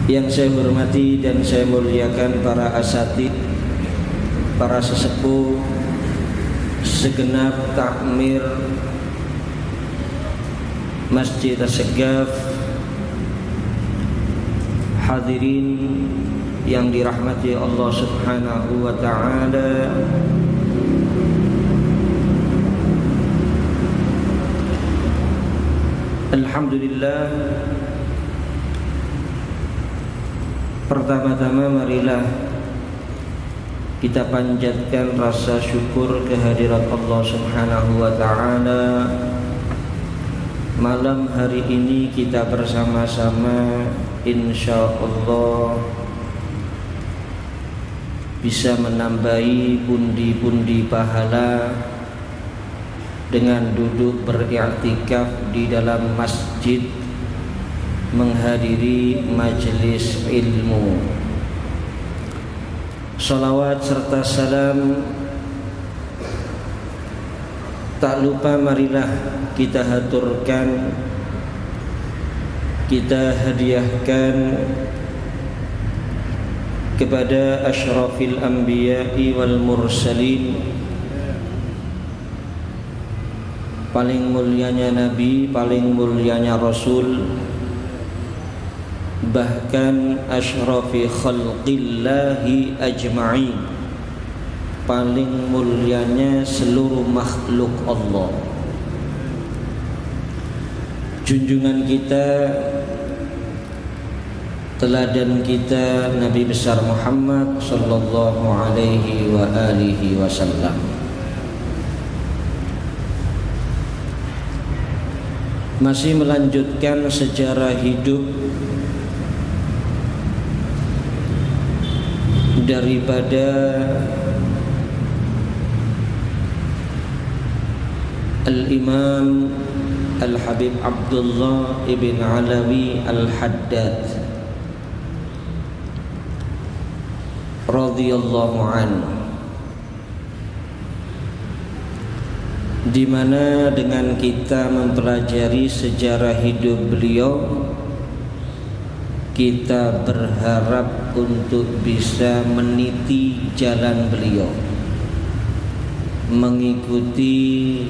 Yang saya hormati dan saya muliakan para asatid, para sesepuh, segenap takmir Masjid As-Saggaf, hadirin yang dirahmati Allah Subhanahu wa ta'ala. Alhamdulillah, pertama-tama marilah kita panjatkan rasa syukur kehadirat Allah Subhanahu wa ta'ala. Malam hari ini kita bersama-sama insyaallah bisa menambahi pundi-pundi pahala dengan duduk beriktikaf di dalam masjid menghadiri majelis ilmu. Salawat serta salam tak lupa marilah kita haturkan, kita hadiahkan kepada asyrafil anbiya'i wal mursalin, paling mulianya Nabi, paling mulianya Rasul, bahkan asyrafi khalqillahi ajma'in, paling mulianya seluruh makhluk Allah. Junjungan kita, teladan kita, Nabi besar Muhammad sallallahu alaihi wa alihi wasallam. Masih melanjutkan sejarah hidup daripada Al-Imam Al-Habib Abdullah ibn Alawi Al-Haddad radhiyallahu anhu, di mana dengan kita mempelajari sejarah hidup beliau, kita berharap untuk bisa meniti jalan beliau, mengikuti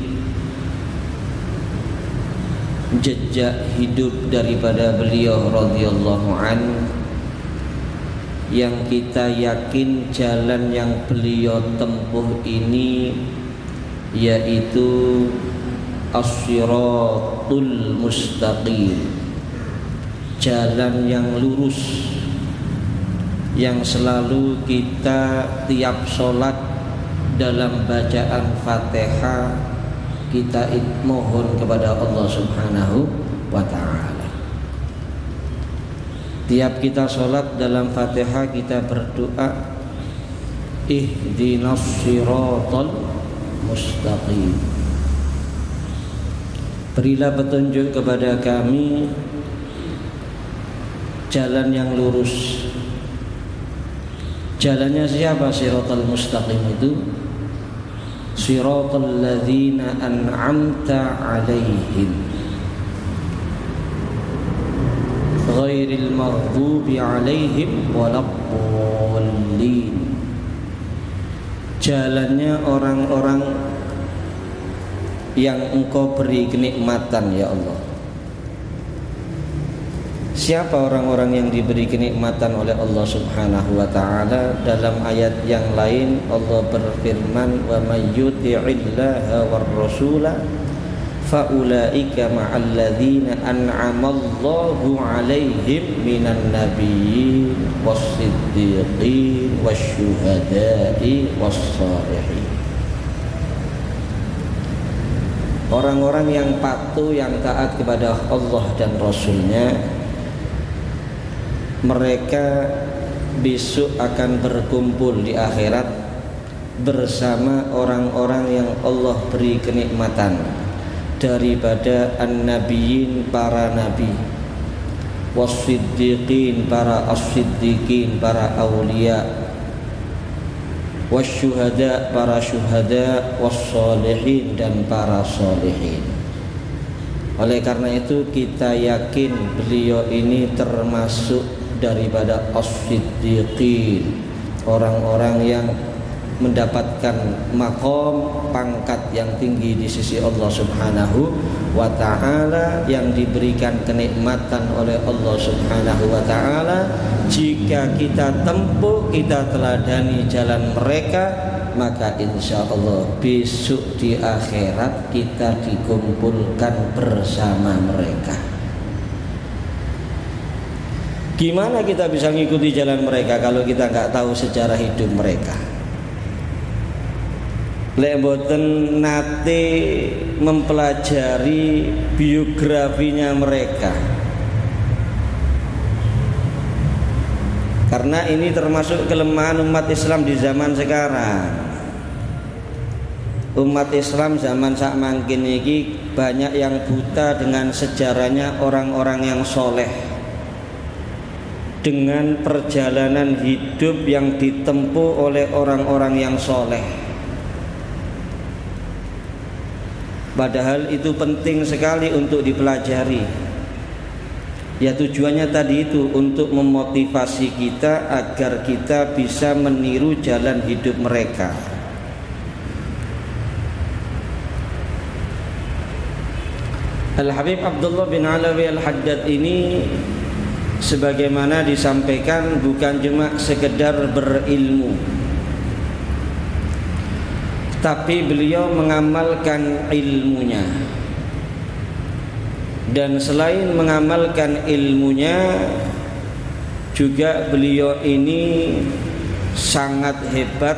jejak hidup daripada beliau radhiyallahu anhu, yang kita yakin jalan yang beliau tempuh ini yaitu as-siratul mustaqim, jalan yang lurus, yang selalu kita tiap sholat dalam bacaan Fatihah kita mohon kepada Allah Subhanahu wa ta'ala. Tiap kita sholat dalam Fatihah kita berdoa, ihdinas siratal mustaqim, berilah petunjuk kepada kami jalan yang lurus. Jalannya siapa siratal mustaqim itu? Siratal ladzina an'amta 'alaihim ghairil maghdubi 'alaihim waladdallin. Jalannya orang-orang yang Engkau beri kenikmatan ya Allah. Siapa orang-orang yang diberi kenikmatan oleh Allah Subhanahu wa ta'ala? Dalam ayat yang lain Allah berfirman, wa may yuti'illaha war rasula fa ulaika ma'al ladzina an'amallahu 'alaihim minan nabiyyin was-siddiqin wasyuhada'i was-shalihin. Orang-orang yang patuh, yang taat kepada Allah dan Rasulnya, mereka besok akan berkumpul di akhirat bersama orang-orang yang Allah beri kenikmatan daripada an-nabiyyin, para nabi, was-siddiqin, para as-siddiqin, para aulia, wasyuhada, para syuhada, was-shalihin, dan para shalihin. Oleh karena itu kita yakin beliau ini termasuk daripada as-siddiqin, orang-orang yang mendapatkan makom pangkat yang tinggi di sisi Allah Subhanahu wa ta'ala, yang diberikan kenikmatan oleh Allah Subhanahu wa ta'ala. Jika kita tempuh, kita teladani jalan mereka, maka insya Allah besok di akhirat kita dikumpulkan bersama mereka. Gimana kita bisa mengikuti jalan mereka kalau kita nggak tahu sejarah hidup mereka? Lek mboten nate mempelajari biografinya mereka, karena ini termasuk kelemahan umat Islam di zaman sekarang. Umat Islam zaman sak mangkin iki banyak yang buta dengan sejarahnya orang-orang yang soleh, dengan perjalanan hidup yang ditempuh oleh orang-orang yang soleh. Padahal itu penting sekali untuk dipelajari. Ya tujuannya tadi itu untuk memotivasi kita agar kita bisa meniru jalan hidup mereka. Al-Habib Abdullah bin Alawi Al-Haddad ini sebagaimana disampaikan bukan cuma sekedar berilmu, tapi beliau mengamalkan ilmunya. Dan selain mengamalkan ilmunya, juga beliau ini sangat hebat,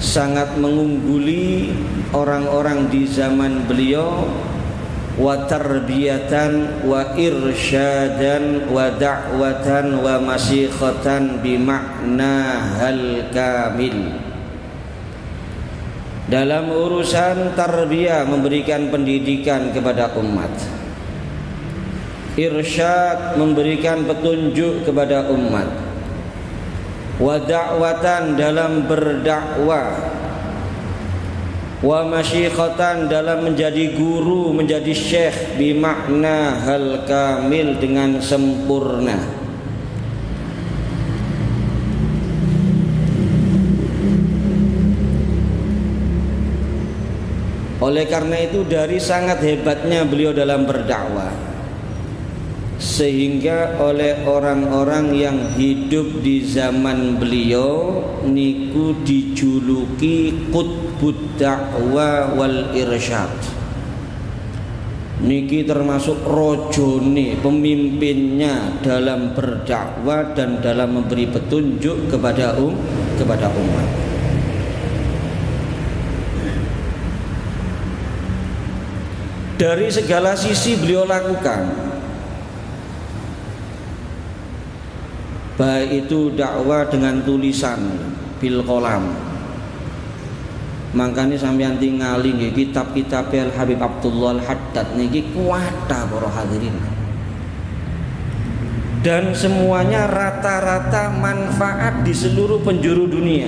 sangat mengungguli orang-orang di zaman beliau, wa tarbiyatan wa irsyadan wa da'watan wa masyikhatan bima'na hal kamil. Dalam urusan tarbiyah, memberikan pendidikan kepada umat, irsyad, memberikan petunjuk kepada umat, wa da'watan, dalam berdakwah, wa masyikhatan, dalam menjadi guru, menjadi syekh, bimakna hal kamil, dengan sempurna. Oleh karena itu dari sangat hebatnya beliau dalam berdakwah, sehingga oleh orang-orang yang hidup di zaman beliau niku dijuluki qutbud da'wah wal irsyad. Niki termasuk rojone, pemimpinnya dalam berdakwah dan dalam memberi petunjuk kepada umat. Dari segala sisi beliau lakukan, baik itu dakwah dengan tulisan bil qalam. Makanya sampeyan tingali nggih kitab-kitab Al Habib Abdullah Al Haddad niki kuwata para hadirin. Dan semuanya rata-rata manfaat di seluruh penjuru dunia.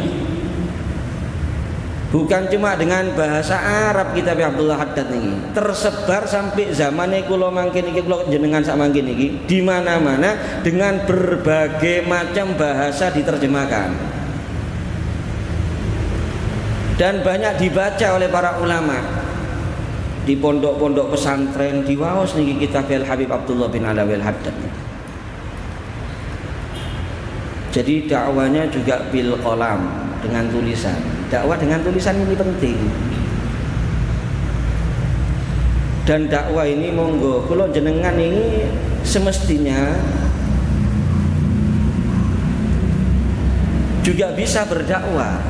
Bukan cuma dengan bahasa Arab kitab Abdullah Haddad ini, tersebar sampai zamannya kula mangkin iki, kula jenengan sak mangkin iki, di mana-mana dengan berbagai macam bahasa diterjemahkan. Dan banyak dibaca oleh para ulama di pondok-pondok pesantren, di waos niki kitab Al Habib Abdullah bin Alawi Al Haddad. Jadi dakwanya juga bil qalam, dengan tulisan. Dakwah dengan tulisan ini penting. Dan dakwah ini monggo kula jenengan ini semestinya juga bisa berdakwah.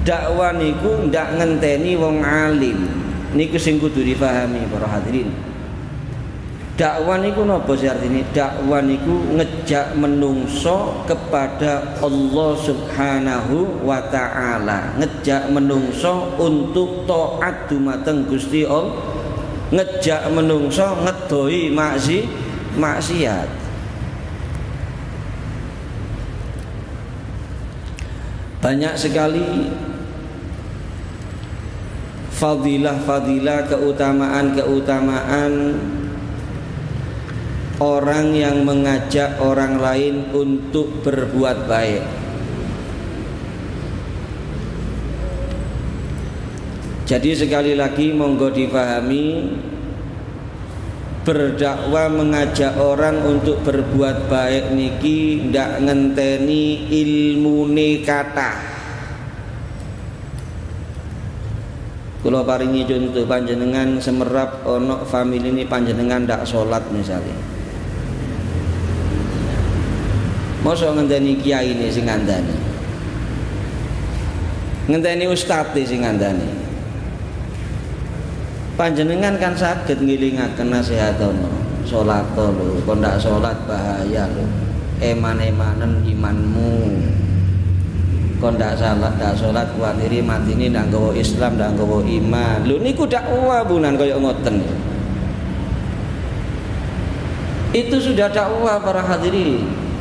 Dakwah niku ndak ngenteni wong alim. Niku sing kudu dipahami para hadirin. Dakwah niku napa sih artine? Dakwah niku ngejak menungso kepada Allah Subhanahu wa ta'ala, ngejak menungso untuk taat dumateng Gusti Allah, ngejak menungso ngedoi maksiat. Banyak sekali fadilah-fadilah, keutamaan-keutamaan orang yang mengajak orang lain untuk berbuat baik. Jadi sekali lagi monggo dipahami, berdakwah mengajak orang untuk berbuat baik niki ndak ngenteni ilmune kathah. Kula paringi contoh, panjenengan semerap ono famili ini panjenengan ndak salat misalnya. Mosok ngenteni kiai ini sing ngandani. Ngenteni ustadz sing ngandani. Panjenengan kan saged ngilingaken nasihatono, salat lho, kok ndak salat bahaya lho. Eman-emanen imanmu. Kok ndak salat kuwatiri matine ndak nggawa Islam, ndak nggawa iman. Lho niku dakwah bunan kaya ngoten. Itu sudah dakwah para hadirin.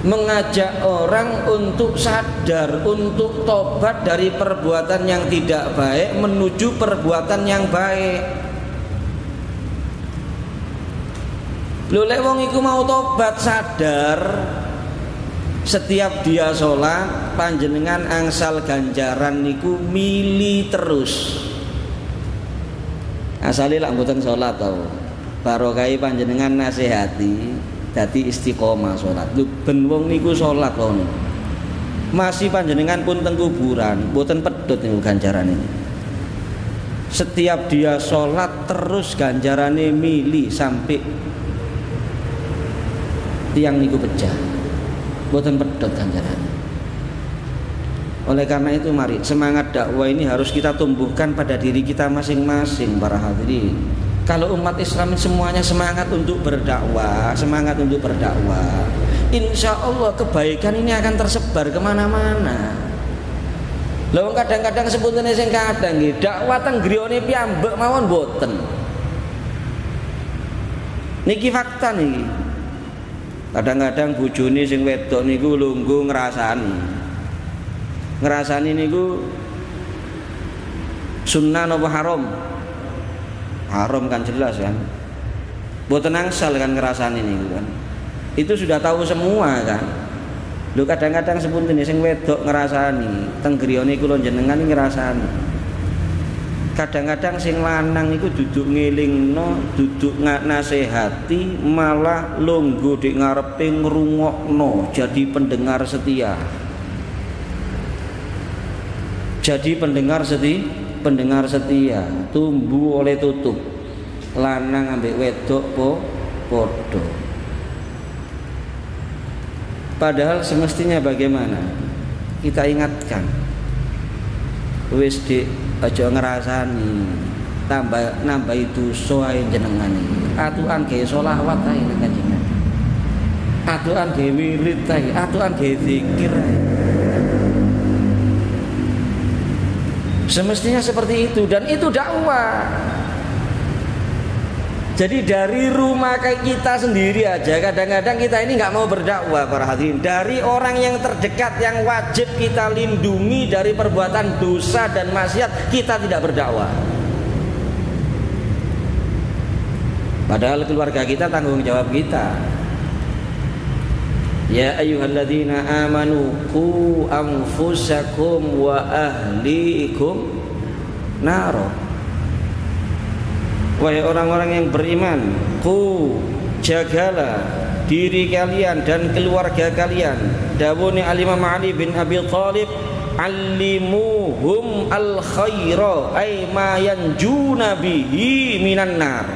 Mengajak orang untuk sadar, untuk tobat dari perbuatan yang tidak baik menuju perbuatan yang baik. Lho lek wong iku mau tobat sadar, setiap dia sholat panjenengan angsal ganjaran niku mili terus. Asale lak mboten sholat tau, barokai panjenengan nasihati dadi istiqomah sholat. Lho ben wong niku sholat lho, masih panjenengan pun teng kuburan mboten pedhot niku ganjarane. Setiap dia sholat terus ganjarane mili sampai tiang niku pecah, mboten pedhot ganjarane. Oleh karena itu mari semangat dakwah ini harus kita tumbuhkan pada diri kita masing-masing para hadirin. Kalau umat Islam semuanya semangat untuk berdakwah, semangat untuk berdakwah, insya Allah kebaikan ini akan tersebar kemana-mana. Lalu kadang-kadang sebutnya sing kadang dakwah teng griyane piyambak mawon boten. Niki fakta niki. Kadang-kadang bojone sing wedok niku lungguh ngrasani niku sunnah napa haram? Haram kan jelas kan. Mboten angsal kan ngrasani niku kan. Itu sudah tahu semua kan. Lho kadang-kadang sepunten sing wedok ngrasani, teng griyane kula jenengan ngrasani. Kadang-kadang sing lanang iku duduk ngelingno, duduk nasihati, malah lungguh di ngarepe ngrungokno, jadi pendengar setia. Jadi pendengar setia, tumbuh oleh tutup. Lanang ambek wedok podo. Padahal semestinya bagaimana? Kita ingatkan. Wis dik aja ngrasani, nambah itu soain jenengan iki. Atukan ge sholawat ae kanjeng. Atukan ge wirid ae, atukan ge zikir ae. Semestinya seperti itu, dan itu dakwah. Jadi dari rumah kayak kita sendiri aja kadang-kadang kita ini nggak mau berdakwah para hadirin. Dari orang yang terdekat yang wajib kita lindungi dari perbuatan dosa dan maksiat, kita tidak berdakwah. Padahal keluarga kita tanggung jawab kita. Ya ayyuhalladzina amanu qu anfusakum wa ahlikum naro. Wahai orang-orang yang beriman, qu jagalah diri kalian dan keluarga kalian. Dawuhne Al-Imam Ali bin Abi Thalib, allimuhum al khaira ay ma yanjuna bihi minan nar.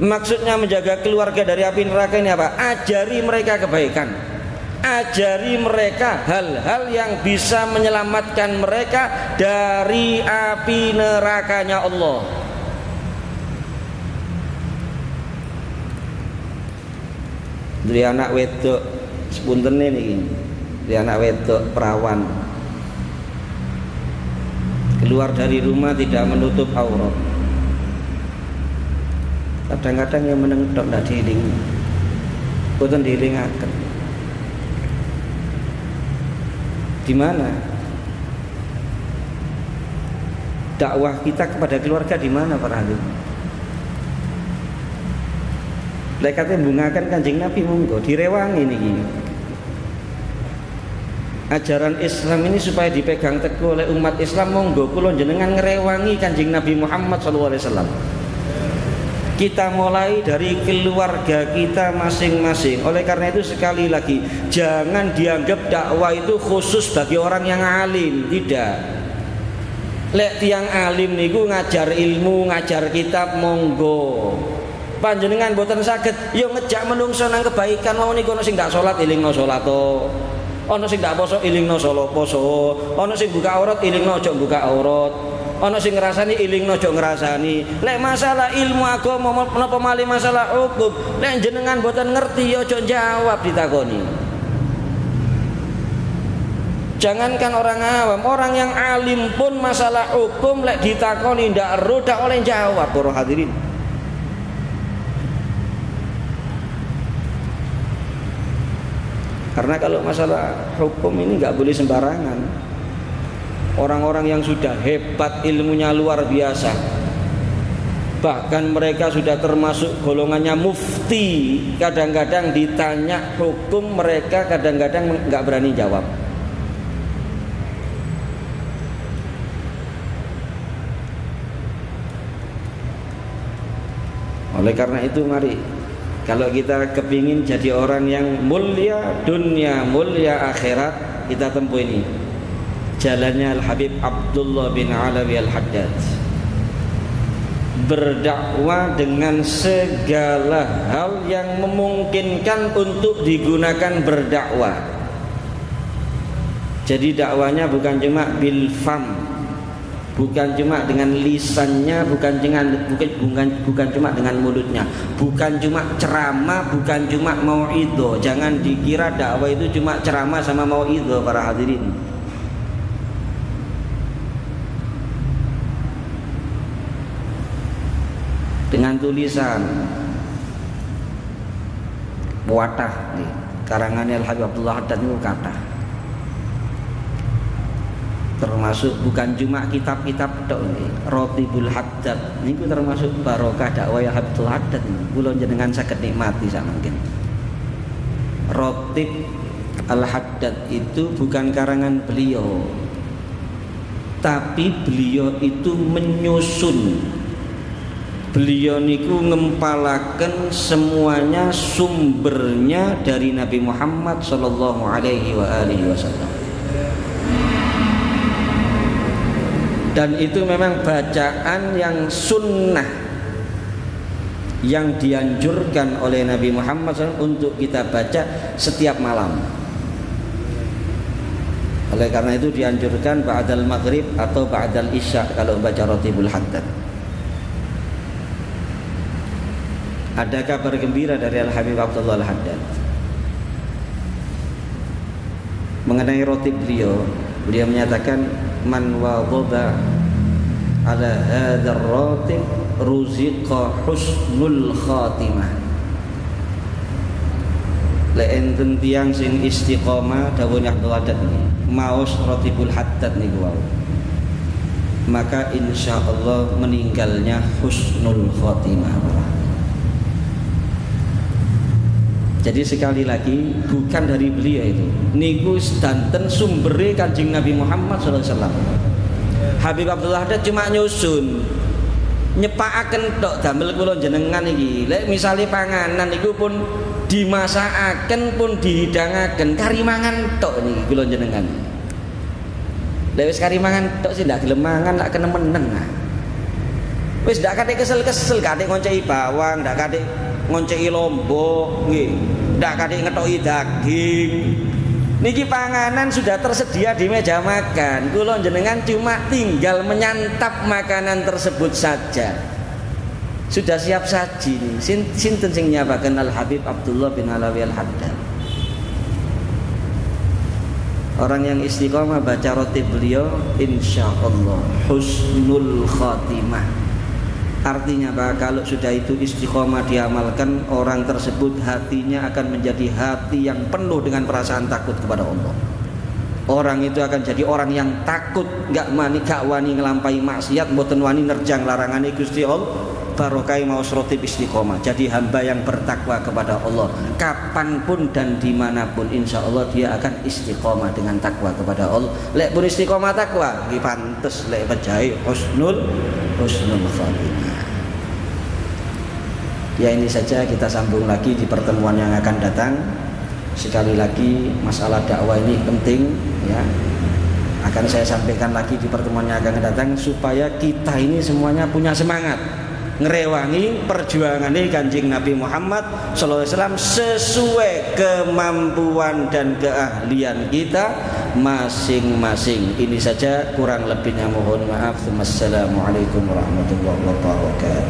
Maksudnya menjaga keluarga dari api neraka ini apa? Ajari mereka kebaikan. Ajari mereka hal-hal yang bisa menyelamatkan mereka dari api nerakanya Allah. Dari anak wedok sepunten niki. Dari anak wedok perawan. Keluar dari rumah tidak menutup aurat. Kadang-kadang yang menengtok ndak diiling, boten diilingaken. Di mana? dakwah kita kepada keluarga di mana para hadirin? Lekatnya bungakan Kanjeng Nabi monggo direwangi niki. Ajaran Islam ini supaya dipegang teguh oleh umat Islam, monggo kula jenengan ngrewangi Kanjeng Nabi Muhammad SAW. Kita mulai dari keluarga kita masing-masing. Oleh karena itu sekali lagi, jangan dianggap dakwah itu khusus bagi orang yang alim, tidak. Lek tiang alim niku ngajar ilmu, ngajar kitab, monggo. Panjenengan boten saged yo ngejak menungso nang kebaikan, mau niku ana sing gak salat ilingno salato. Ana sing ndak poso ilingno poso, ana sing buka aurat ilingno aja buka aurat, ana sing ngrasani ilingno aja ngrasani. Lek masalah ilmu agama menapa malih masalah hukum, lek jenengan boten ngerti aja jawab ditakoni. Jangankan orang awam, orang yang alim pun masalah hukum lek ditakoni ndak ero ndak oleh jawab para hadirin. Karena kalau masalah hukum ini nggak boleh sembarangan. Orang-orang yang sudah hebat ilmunya luar biasa, bahkan mereka sudah termasuk golongannya mufti, kadang-kadang ditanya hukum mereka kadang-kadang nggak berani jawab. Oleh karena itu mari, kalau kita kepingin jadi orang yang mulia dunia, mulia akhirat, kita tempuh ini jalannya Al-Habib Abdullah bin Alawi Al-Haddad. Berdakwah dengan segala hal yang memungkinkan untuk digunakan berdakwah. Jadi dakwanya bukan cuma bil fam, bukan cuma dengan lisannya, bukan cuma dengan mulutnya, bukan cuma ceramah, bukan cuma mauidhah. Jangan dikira dakwah itu cuma ceramah sama mauidhah para hadirin. Dengan tulisan watah nih, karangannya Al-Habib Abdullah Haddad itu kata, termasuk bukan cuma kitab-kitab tok nggih. Rotibul Haddad niku termasuk barokah dakwah Habib Abdullah Haddad niku. Kula jenengan saged nikmati samangken. Rotib Al-Haddad itu bukan karangan beliau, tapi beliau itu menyusun. Beliau niku ngempalaken semuanya sumbernya dari Nabi Muhammad sallallahu alaihi wasallam. Dan itu memang bacaan yang sunnah, yang dianjurkan oleh Nabi Muhammad SAW untuk kita baca setiap malam. Oleh karena itu dianjurkan ba'dal maghrib atau ba'dal isya kalau baca Rotibul Haddad. Ada kabar gembira dari Al-Habib Abdullah Al-Haddad mengenai rotib beliau. Beliau menyatakan, man wadhaba ala hadzal ratib ruziqa husnul khatimah. Lek enten tiyang sing istiqomah dawuhnya Abdul Haddad niki, maos Rotibul Haddad niku wau, maka insyaallah meninggalnya husnul khatimah. Jadi sekali lagi bukan dari beliau itu, niku sedanten sumbere Kanjeng Nabi Muhammad SAW. Habib Abdullah Haddad cuma nyusun, nyepakaken tok damel kula jenengan iki. Lek misale panganan niku pun dimasakaken pun dihidangaken, kari mangan tok niki kula jenengan. Lek wis kari mangan tok sih ndak gelem mangan, lak kena meneng. Wis ndak kate kesel-kesel, kate ngonceki bawang, ndak kate ngonceki lombok nggih, ndak kate ngetoki daging. Niki panganan sudah tersedia di meja makan, kula jenengan cuma tinggal menyantap makanan tersebut saja. Sudah siap saji. Sinten sing nyapaken Al-Habib Abdullah bin Alawi Al-Haddad. Orang yang istiqomah baca rotib beliau, insyaallah husnul khatimah. Artinya Pak, kalau sudah itu istiqomah diamalkan, orang tersebut hatinya akan menjadi hati yang penuh dengan perasaan takut kepada Allah. Orang itu akan jadi orang yang takut, gak wani ngelampai maksiat, mboten wani nerjang larangane Gusti Allah. Barokai mau rotib istiqomah, jadi hamba yang bertakwa kepada Allah kapanpun dan dimanapun, insya Allah dia akan istiqomah dengan takwa kepada Allah. Lek pun istiqomah takwa nggih pantes lek pejahe husnul khatimah. Ya, ini saja, kita sambung lagi di pertemuan yang akan datang. Sekali lagi masalah dakwah ini penting ya, akan saya sampaikan lagi di pertemuan yang akan datang supaya kita ini semuanya punya semangat ngerewangi perjuangannya Kanjeng Nabi Muhammad SAW sesuai kemampuan dan keahlian kita masing-masing. Ini saja, kurang lebihnya mohon maaf. Wassalamualaikum warahmatullahi wabarakatuh.